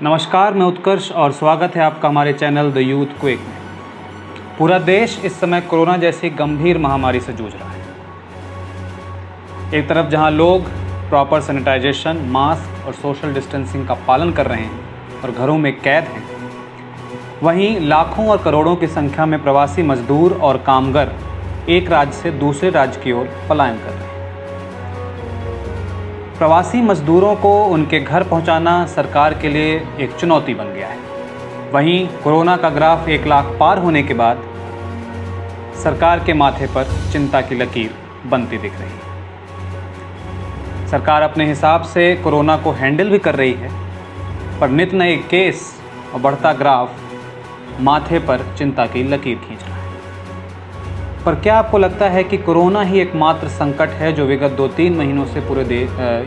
नमस्कार, मैं उत्कर्ष और स्वागत है आपका हमारे चैनल द यूथ क्विक में। पूरा देश इस समय कोरोना जैसी गंभीर महामारी से जूझ रहा है। एक तरफ जहां लोग प्रॉपर सैनिटाइजेशन, मास्क और सोशल डिस्टेंसिंग का पालन कर रहे हैं और घरों में कैद हैं, वहीं लाखों और करोड़ों की संख्या में प्रवासी मजदूर और कामगार एक राज्य से दूसरे राज्य की ओर पलायन कर रहे हैं। प्रवासी मजदूरों को उनके घर पहुंचाना सरकार के लिए एक चुनौती बन गया है। वहीं कोरोना का ग्राफ 1 लाख पार होने के बाद सरकार के माथे पर चिंता की लकीर बनती दिख रही है। सरकार अपने हिसाब से कोरोना को हैंडल भी कर रही है, पर नित नए केस और बढ़ता ग्राफ माथे पर चिंता की लकीर खींच रहा है। पर क्या आपको लगता है कि कोरोना ही एकमात्र संकट है जो विगत 2-3 महीनों से पूरे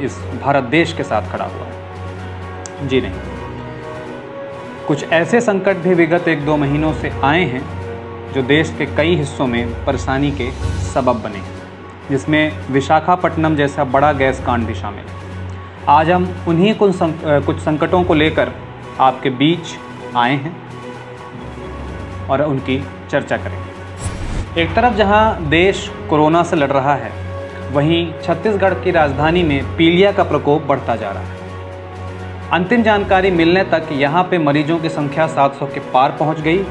इस भारत देश के साथ खड़ा हुआ है? जी नहीं। कुछ ऐसे संकट भी विगत 1-2 महीनों से आए हैं जो देश के कई हिस्सों में परेशानी के सबब बने हैं, जिसमें विशाखापट्टनम जैसा बड़ा गैस कांड भी शामिल है। आज हम उन्हीं कुछ संकटों को लेकर आपके बीच आए हैं और उनकी चर्चा करेंगे। एक तरफ जहां देश कोरोना से लड़ रहा है, वहीं छत्तीसगढ़ की राजधानी में पीलिया का प्रकोप बढ़ता जा रहा है। अंतिम जानकारी मिलने तक यहां पे मरीजों की संख्या 700 के पार पहुंच गई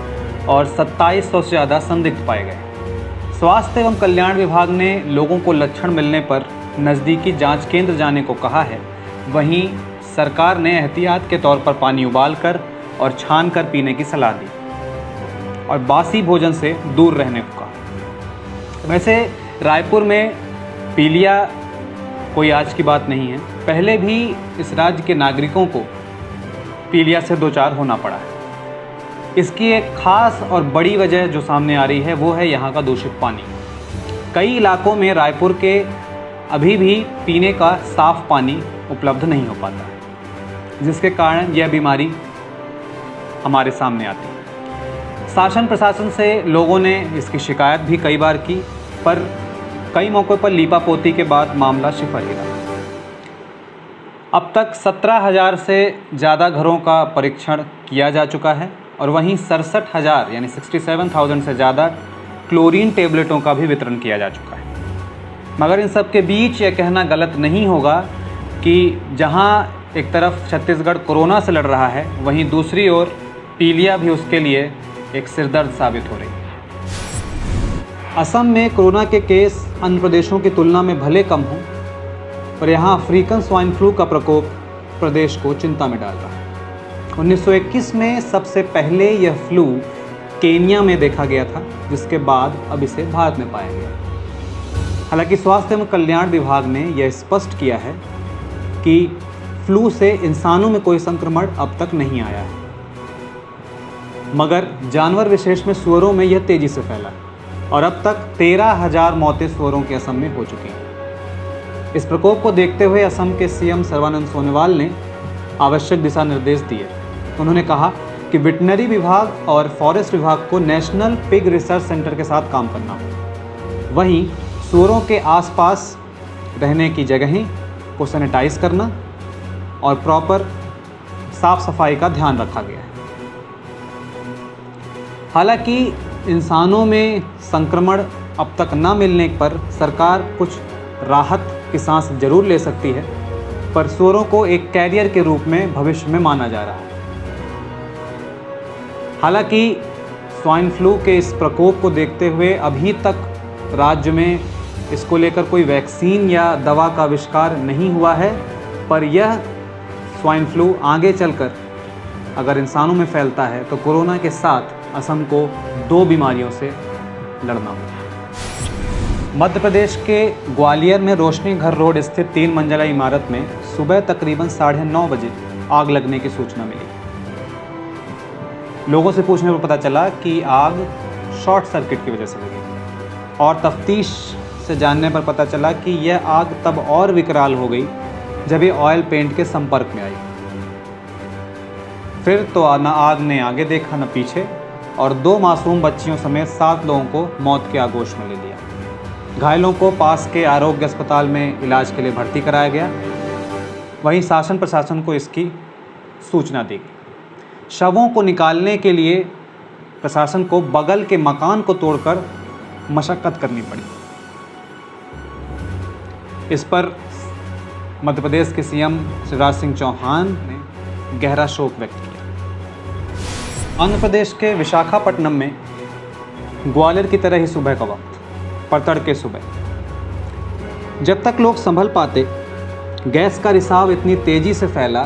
और 2700 से ज़्यादा संदिग्ध पाए गए। स्वास्थ्य एवं कल्याण विभाग ने लोगों को लक्षण मिलने पर नज़दीकी जांच केंद्र जाने को कहा है। वहीं सरकार ने एहतियात के तौर पर पानी उबालकर और छान कर पीने की सलाह दी और बासी भोजन से दूर रहने को कहा। वैसे रायपुर में पीलिया कोई आज की बात नहीं है, पहले भी इस राज्य के नागरिकों को पीलिया से दो चार होना पड़ा है। इसकी एक खास और बड़ी वजह जो सामने आ रही है वो है यहाँ का दूषित पानी। कई इलाकों में रायपुर के अभी भी पीने का साफ पानी उपलब्ध नहीं हो पाता है, जिसके कारण यह बीमारी हमारे सामने आती है। शासन प्रशासन से लोगों ने इसकी शिकायत भी कई बार की, पर कई मौक़ों पर लीपापोती के बाद मामला शिफर ही रहा। अब तक 17,000 से ज़्यादा घरों का परीक्षण किया जा चुका है और वहीं 67,000 यानी 67,000 से ज़्यादा क्लोरीन टेबलेटों का भी वितरण किया जा चुका है। मगर इन सब के बीच यह कहना गलत नहीं होगा कि जहां एक तरफ छत्तीसगढ़ कोरोना से लड़ रहा है, वहीं दूसरी ओर पीलिया भी उसके लिए एक सिरदर्द साबित हो रही है। असम में कोरोना के केस अन्य प्रदेशों की तुलना में भले कम हों, पर यहाँ अफ्रीकन स्वाइन फ्लू का प्रकोप प्रदेश को चिंता में डाल रहा है। 1921 में सबसे पहले यह फ्लू केन्या में देखा गया था, जिसके बाद अब इसे भारत में पाया गया। हालांकि स्वास्थ्य एवं कल्याण विभाग ने यह स्पष्ट किया है कि फ्लू से इंसानों में कोई संक्रमण अब तक नहीं आया है, मगर जानवर विशेष में सूअरों में यह तेजी से फैला है और अब तक 13,000 मौतें सूअरों के असम में हो चुकी हैं। इस प्रकोप को देखते हुए असम के सीएम सर्बानंद सोनोवाल ने आवश्यक दिशा निर्देश दिए। उन्होंने कहा कि वेटनरी विभाग और फॉरेस्ट विभाग को नेशनल पिग रिसर्च सेंटर के साथ काम करना होगा। वहीं सूअरों के आसपास रहने की जगहें को सैनिटाइज करना और प्रॉपर साफ सफाई का ध्यान रखा गया है। हालांकि इंसानों में संक्रमण अब तक न मिलने पर सरकार कुछ राहत की सांस जरूर ले सकती है, पर सूअरों को एक कैरियर के रूप में भविष्य में माना जा रहा है। हालांकि स्वाइन फ्लू के इस प्रकोप को देखते हुए अभी तक राज्य में इसको लेकर कोई वैक्सीन या दवा का आविष्कार नहीं हुआ है, पर यह स्वाइन फ्लू आगे चलकर अगर इंसानों में फैलता है तो कोरोना के साथ असम को 2 बीमारियों से लड़ना होगा। मध्य प्रदेश के ग्वालियर में रोशनी घर रोड स्थित 3 मंजिला इमारत में सुबह तकरीबन 9:30 बजे आग लगने की सूचना मिली। लोगों से पूछने पर पता चला कि आग शॉर्ट सर्किट की वजह से लगी और तफ्तीश से जानने पर पता चला कि यह आग तब और विकराल हो गई जब ये ऑयल पेंट के संपर्क में आई। फिर तो न आग ने आगे देखा न पीछे और 2 मासूम बच्चियों समेत 7 लोगों को मौत के आगोश में ले लिया। घायलों को पास के आरोग्य अस्पताल में इलाज के लिए भर्ती कराया गया। वहीं शासन प्रशासन को इसकी सूचना दी गई। शवों को निकालने के लिए प्रशासन को बगल के मकान को तोड़कर मशक्कत करनी पड़ी। इस पर मध्य प्रदेश के सीएम शिवराज सिंह चौहान ने गहरा शोक व्यक्त किया। आंध्र प्रदेश के विशाखापट्टनम में ग्वालियर की तरह ही सुबह का वक्त, पर तड़के सुबह जब तक लोग संभल पाते, गैस का रिसाव इतनी तेजी से फैला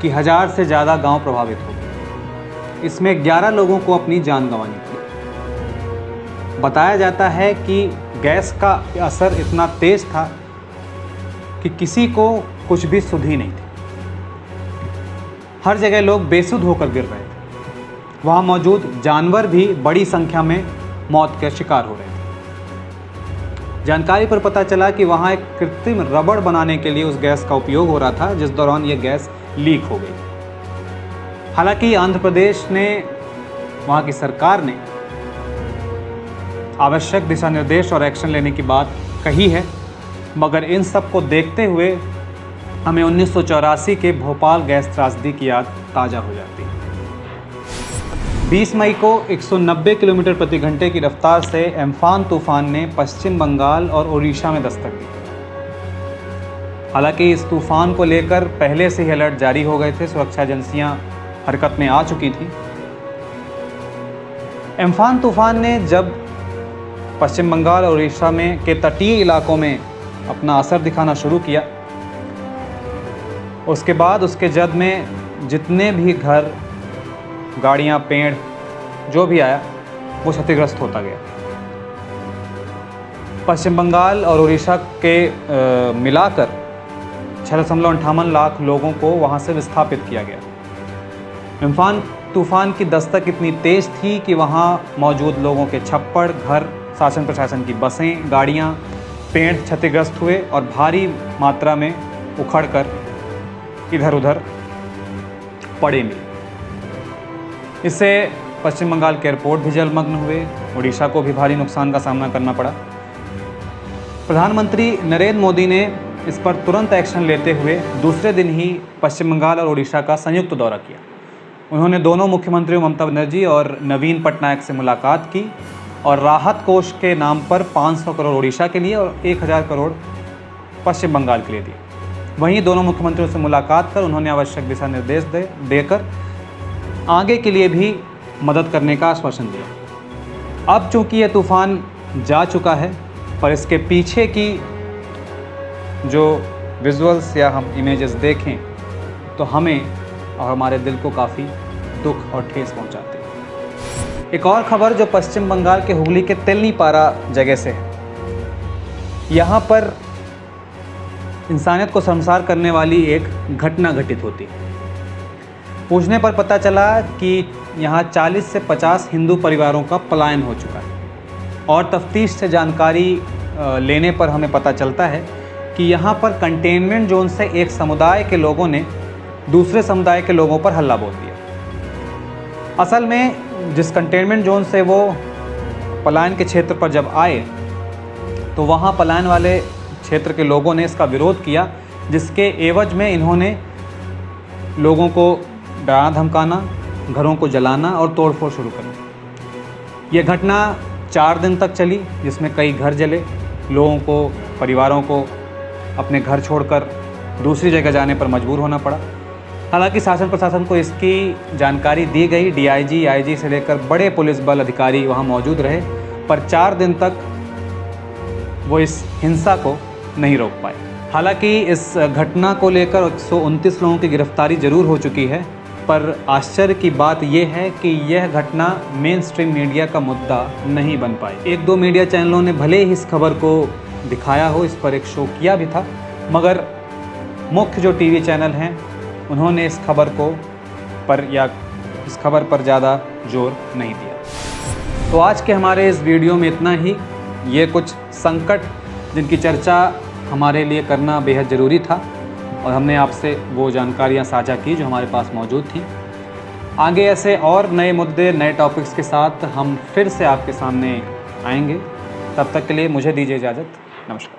कि 1000 से ज़्यादा गांव प्रभावित हो गए। इसमें 11 लोगों को अपनी जान गंवानी पड़ी। बताया जाता है कि गैस का असर इतना तेज था कि किसी को कुछ भी सुध ही नहीं थी। हर जगह लोग बेसुध होकर गिर रहे थे। वहाँ मौजूद जानवर भी बड़ी संख्या में मौत के शिकार हो रहे थे। जानकारी पर पता चला कि वहाँ एक कृत्रिम रबड़ बनाने के लिए उस गैस का उपयोग हो रहा था, जिस दौरान ये गैस लीक हो गई। हालांकि आंध्र प्रदेश ने, वहाँ की सरकार ने आवश्यक दिशा निर्देश और एक्शन लेने की बात कही है, मगर इन सब को देखते हुए हमें 1984 के भोपाल गैस त्रासदी की याद ताज़ा हो जाती है। 20 मई को 190 किलोमीटर प्रति घंटे की रफ्तार से एम्फान तूफान ने पश्चिम बंगाल और ओडिशा में दस्तक दी। हालांकि इस तूफान को लेकर पहले से ही अलर्ट जारी हो गए थे, सुरक्षा एजेंसियां हरकत में आ चुकी थी। एम्फान तूफान ने जब पश्चिम बंगाल और उड़ीसा में के तटीय इलाकों में अपना असर दिखाना शुरू किया, उसके बाद उसके जद में जितने भी घर, गाड़ियां, पेड़, जो भी आया वो क्षतिग्रस्त होता गया। पश्चिम बंगाल और उड़ीसा के मिलाकर 6.58 लाख लोगों को वहां से विस्थापित किया गया। एम्फान तूफान की दस्तक इतनी तेज थी कि वहां मौजूद लोगों के छप्पड़, घर, शासन प्रशासन की बसें, गाड़ियां, पेड़ क्षतिग्रस्त हुए और भारी मात्रा में उखड़कर इधर उधर पड़े मिले। इससे पश्चिम बंगाल के एयरपोर्ट भी जलमग्न हुए, उड़ीसा को भी भारी नुकसान का सामना करना पड़ा। प्रधानमंत्री नरेंद्र मोदी ने इस पर तुरंत एक्शन लेते हुए दूसरे दिन ही पश्चिम बंगाल और उड़ीसा का संयुक्त दौरा किया। उन्होंने दोनों मुख्यमंत्रियों ममता बनर्जी और नवीन पटनायक से मुलाकात की और राहत कोष के नाम पर 500 करोड़ उड़ीसा के लिए और 1000 करोड़ पश्चिम बंगाल के लिए दिए। वहीं दोनों मुख्यमंत्रियों से मुलाकात कर उन्होंने आवश्यक दिशा निर्देश देकर आगे के लिए भी मदद करने का आश्वासन दिया। अब चूंकि ये तूफान जा चुका है, पर इसके पीछे की जो विजुअल्स या हम इमेजेस देखें तो हमें और हमारे दिल को काफ़ी दुख और ठेस पहुंचाते हैं। एक और खबर जो पश्चिम बंगाल के हुगली के तेलनीपारा जगह से है। यहाँ पर इंसानियत को शर्मसार करने वाली एक घटना घटित होती है। पूछने पर पता चला कि यहाँ 40 से 50 हिंदू परिवारों का पलायन हो चुका है और तफ्तीश से जानकारी लेने पर हमें पता चलता है कि यहाँ पर कंटेनमेंट जोन से एक समुदाय के लोगों ने दूसरे समुदाय के लोगों पर हल्ला बोल दिया। असल में जिस कंटेनमेंट जोन से वो पलायन के क्षेत्र पर जब आए तो वहाँ पलायन वाले क्षेत्र के लोगों ने इसका विरोध किया, जिसके एवज में इन्होंने लोगों को डराना धमकाना, घरों को जलाना और तोड़फोड़ शुरू कर दी। ये घटना 4 दिन तक चली, जिसमें कई घर जले, लोगों को, परिवारों को अपने घर छोड़कर दूसरी जगह जाने पर मजबूर होना पड़ा। हालांकि शासन प्रशासन को इसकी जानकारी दी गई, डीआईजी, आईजी से लेकर बड़े पुलिस बल अधिकारी वहां मौजूद रहे, पर 4 दिन तक वो इस हिंसा को नहीं रोक पाए। हालांकि इस घटना को लेकर 129 लोगों की गिरफ्तारी जरूर हो चुकी है, पर आश्चर्य की बात यह है कि यह घटना मेन स्ट्रीम मीडिया का मुद्दा नहीं बन पाई। 1-2 मीडिया चैनलों ने भले ही इस खबर को दिखाया हो, इस पर एक शो किया भी था, मगर मुख्य जो टीवी चैनल हैं उन्होंने इस खबर पर ज़्यादा जोर नहीं दिया। तो आज के हमारे इस वीडियो में इतना ही। ये कुछ संकट जिनकी चर्चा हमारे लिए करना बेहद ज़रूरी था और हमने आपसे वो जानकारियाँ साझा की जो हमारे पास मौजूद थी। आगे ऐसे और नए मुद्दे, नए टॉपिक्स के साथ हम फिर से आपके सामने आएंगे। तब तक के लिए मुझे दीजिए इजाज़त। नमस्कार।